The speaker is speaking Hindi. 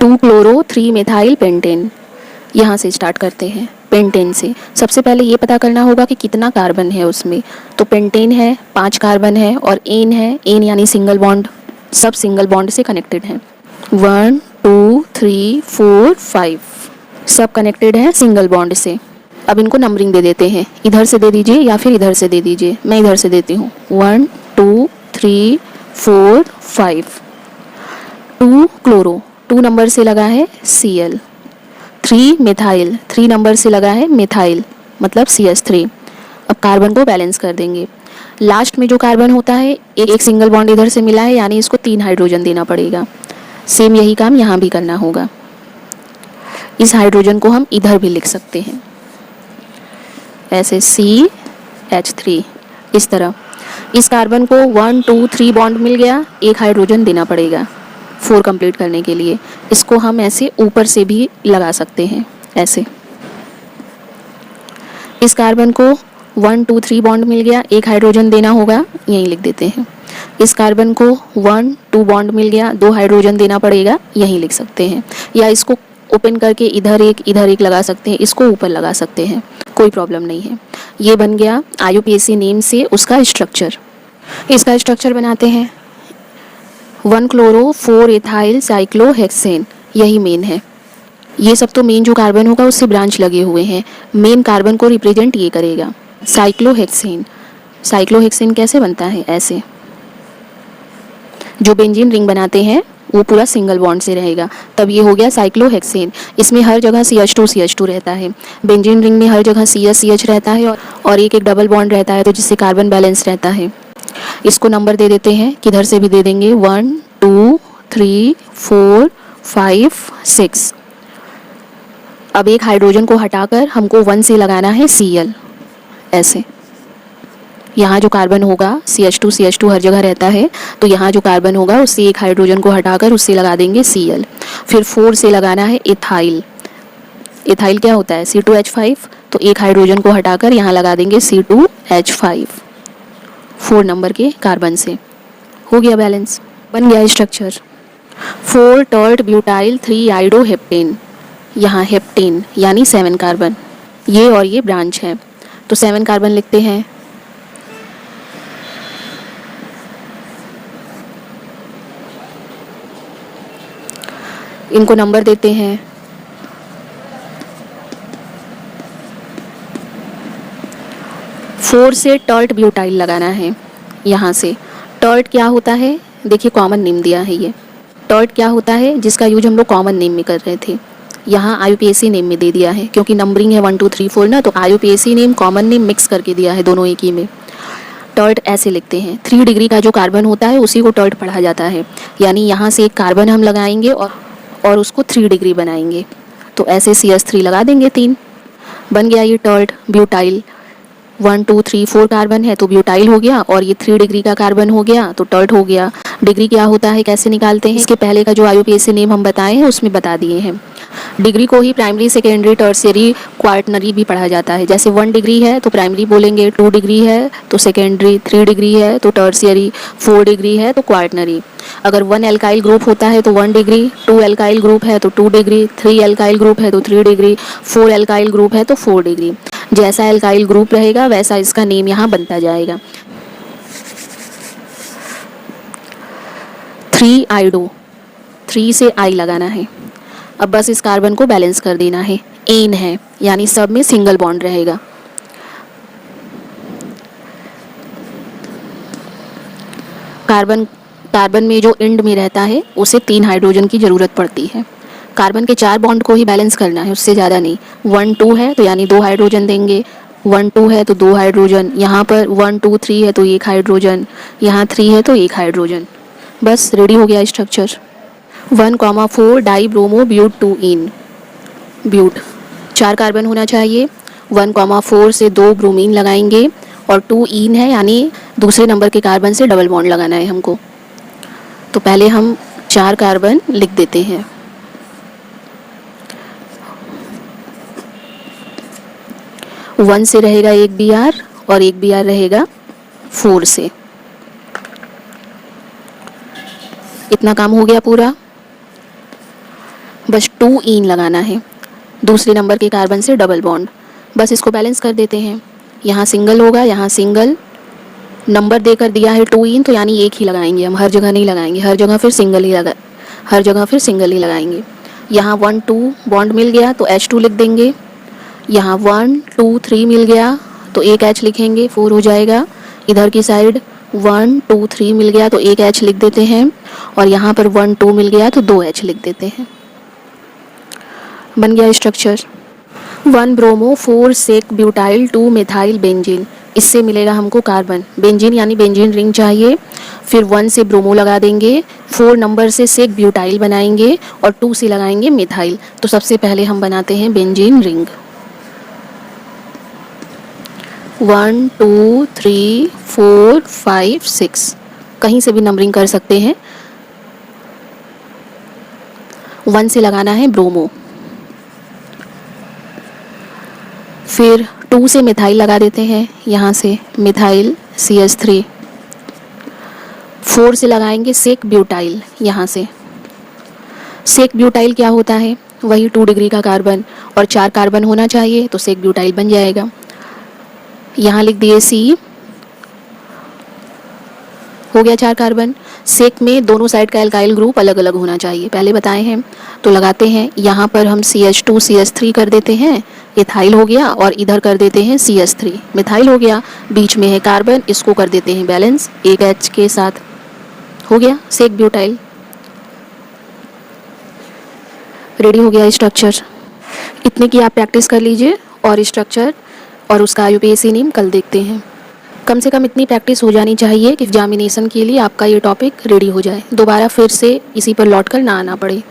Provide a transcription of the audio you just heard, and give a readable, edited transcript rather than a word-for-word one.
2 क्लोरो 3 मिथाइल पेंटेन। यहाँ से स्टार्ट करते हैं पेंटेन से। सबसे पहले ये पता करना होगा कि कितना कार्बन है उसमें। तो पेंटेन है 5 कार्बन है और एन है, एन यानी सिंगल बॉन्ड, सब सिंगल बॉन्ड से कनेक्टेड हैं। 1 2 3 4 5 सब कनेक्टेड हैं सिंगल बॉन्ड से। अब इनको नंबरिंग दे देते हैं, इधर से दे दीजिए या फिर इधर से दे दीजिए। मैं इधर से देती हूँ। 1 2 3 4 5। 2 क्लोरो 2 नंबर से लगा है Cl। 3 मिथाइल 3 नंबर से लगा है मिथाइल, मतलब CH3। अब कार्बन को बैलेंस कर देंगे। लास्ट में जो कार्बन होता है एक सिंगल बॉन्ड इधर से मिला है, यानी इसको 3 हाइड्रोजन देना पड़ेगा। सेम यही काम यहाँ भी करना होगा। इस हाइड्रोजन को हम इधर भी लिख सकते हैं ऐसे CH3, इस तरह। इस कार्बन को 1 2 3 बॉन्ड मिल गया, एक हाइड्रोजन देना पड़ेगा 4 कंप्लीट करने के लिए। इसको हम ऐसे ऊपर से भी लगा सकते हैं ऐसे। इस कार्बन को 1 2 3 बॉन्ड मिल गया, एक हाइड्रोजन देना होगा, यहीं लिख देते हैं। इस कार्बन को 1 2 बॉन्ड मिल गया, 2 हाइड्रोजन देना पड़ेगा, यहीं लिख सकते हैं। या इसको ओपन करके इधर एक लगा सकते हैं, इसको ऊपर लगा सकते हैं, कोई प्रॉब्लम नहीं है। ये बन गया IUPAC नेम से उसका स्ट्रक्चर। इसका स्ट्रक्चर बनाते हैं। 1 क्लोरो 4 एथाइल साइक्लोहेक्सेन, यही मेन है। ये सब तो मेन जो कार्बन होगा उससे ब्रांच लगे हुए हैं। मेन कार्बन को रिप्रेजेंट ये करेगा साइक्लोहेक्सेन। साइक्लोहेक्सेन कैसे बनता है? ऐसे। जो बेंजीन रिंग बनाते हैं वो पूरा सिंगल बॉन्ड से रहेगा, तब ये हो गया साइक्लोहेक्सेन। इसमें हर जगह CH2 रहता है। बेंजीन रिंग में हर जगह CH रहता है और एक डबल बॉन्ड रहता है, तो जिससे कार्बन बैलेंस रहता है। इसको नंबर दे देते हैं, किधर से भी दे देंगे, 1 2 3 4 5 6। अब एक हाइड्रोजन को हटाकर हमको 1 से लगाना है Cl ऐसे। यहाँ जो कार्बन होगा CH2 हर जगह रहता है, तो यहाँ जो कार्बन होगा उससे एक हाइड्रोजन को हटाकर उससे लगा देंगे Cl। फिर 4 से लगाना है एथाइल। एथाइल क्या होता है? C2H5, तो एक हाइड्रोजन को हटाकर यहाँ लगा देंगे C2H5 4 नंबर के कार्बन से। हो गया बैलेंस, बन गया स्ट्रक्चर। 4 tert butyl 3 आइडोहेप्टेन। यहाँ हेप्टेन यानी 7 कार्बन, ये और ये ब्रांच है, तो 7 कार्बन लिखते हैं। इनको नंबर देते हैं। फोर से टर्ट ब्यूटाइल लगाना है। यहाँ से टर्ट क्या होता है, देखिए कॉमन नेम दिया है ये। टर्ट क्या होता है जिसका यूज हम लोग कॉमन नेम में कर रहे थे, यहाँ IUPAC नेम में दे दिया है, क्योंकि नंबरिंग है 1 2 3 4 ना, तो IUPAC name common name mix करके दिया है दोनों एक ही में। टर्ट ऐसे लिखते हैं। 3 डिग्री का जो कार्बन होता है उसी को टर्ट पढ़ा जाता है, यानी यहाँ से एक कार्बन हम लगाएंगे और उसको 3 डिग्री बनाएंगे, तो ऐसे CH3 लगा देंगे 3। बन गया ये टर्ट ब्यूटाइल। 1 2 3 4 कार्बन है तो ब्यूटाइल हो गया, और ये 3 डिग्री का कार्बन हो गया तो टर्ट हो गया। डिग्री क्या होता है, कैसे निकालते हैं, इसके पहले का जो IUPAC नेम हम बताए हैं उसमें बता दिए हैं। डिग्री को ही प्राइमरी सेकेंडरी टर्शियरी क्वार्टनरी भी पढ़ा जाता है। जैसे 1 डिग्री है तो प्राइमरी बोलेंगे, 2 डिग्री है तो सेकेंडरी, 3 डिग्री है तो टर्शियरी, 4 डिग्री है तो क्वार्टनरी। अगर 1 एल्काइल ग्रुप होता है तो 1 डिग्री, 2 एल्काइल ग्रुप है तो 2 डिग्री, 3 एल्काइल ग्रुप है तो 3 डिग्री, 4 एल्काइल ग्रुप है तो 4 डिग्री। जैसा एल्काइल ग्रुप रहेगा वैसा इसका नेम यहाँ बनता जाएगा। 3 आइडो, 3 से I लगाना है। अब बस इस कार्बन को बैलेंस कर देना है। एन है यानी सब में सिंगल बॉन्ड रहेगा। कार्बन में जो एंड में रहता है उसे 3 हाइड्रोजन की ज़रूरत पड़ती है। कार्बन के 4 बॉन्ड को ही बैलेंस करना है, उससे ज़्यादा नहीं। 1 2 है तो यानी 2 हाइड्रोजन देंगे, 1 2 है तो 2 हाइड्रोजन, यहाँ पर 1 2 3 है तो 1 हाइड्रोजन, यहाँ 3 है तो 1 हाइड्रोजन। बस रेडी हो गया structure. 1,4 dibromo but 2 ene. But 4 carbon होना चाहिए। 1,4 से 2 ब्रोमीन लगाएंगे और 2 इन है यानी दूसरे नंबर के कार्बन से डबल बॉन्ड लगाना है हमको। तो पहले हम 4 कार्बन लिख देते हैं। वन से रहेगा एक Br और एक Br रहेगा 4 से। इतना काम हो गया पूरा। बस 2 ईन लगाना है दूसरे नंबर के कार्बन से डबल बॉन्ड, बस इसको बैलेंस कर देते हैं। यहाँ सिंगल होगा, यहाँ सिंगल, नंबर देकर दिया है 2 इन तो यानी एक ही लगाएंगे हम, हर जगह नहीं लगाएंगे, हर जगह फिर सिंगल ही लगाएंगे। यहाँ 1 2 बॉन्ड मिल गया तो H2 लिख देंगे। यहाँ 1 2 3 मिल गया तो एक H लिखेंगे, 4 हो जाएगा। इधर की साइड 1 2 3 मिल गया तो एक H लिख देते हैं, और यहाँ पर 1 2 मिल गया तो 2 H लिख देते हैं। बन गया structure. 1 bromo 4 sec butyl 2 methyl benzene, इससे मिलेगा हमको कार्बन। बेंजीन यानी बेंजीन रिंग चाहिए, फिर 1 से ब्रोमो लगा देंगे, 4 नंबर से सेक ब्यूटाइल बनाएंगे और 2 से लगाएंगे मिथाइल। तो सबसे पहले हम बनाते हैं बेंजीन रिंग। 1 2 3 4 5 6, कहीं से भी नंबरिंग कर सकते हैं। 1 से लगाना है ब्रोमो, फिर 2 से मिथाइल लगा देते हैं, यहाँ से मिथाइल CH3। 4 से लगाएंगे सेक ब्यूटाइल, यहाँ से। सेक ब्यूटाइल क्या होता है? वही 2 डिग्री का कार्बन, और 4 कार्बन होना चाहिए तो सेक ब्यूटाइल बन जाएगा। यहाँ लिख दिए C, हो गया 4 कार्बन। सेक में दोनों साइड का एल्काइल ग्रुप अलग अलग होना चाहिए, पहले बताए हैं। तो लगाते हैं, यहाँ पर हम CH2 CH3 कर देते हैं, इथाइल हो गया, और इधर कर देते हैं CH3, मिथाइल हो गया। बीच में है कार्बन, इसको कर देते हैं बैलेंस एक H के साथ, हो गया सेक ब्यूटाइल। रेडी हो गया स्ट्रक्चर। इतने की आप प्रैक्टिस कर लीजिए, और स्ट्रक्चर और उसका IUPAC नेम कल देखते हैं। कम से कम इतनी प्रैक्टिस हो जानी चाहिए कि एग्जामिनेशन के लिए आपका ये टॉपिक रेडी हो जाए, दोबारा फिर से इसी पर लौट कर ना आना पड़े।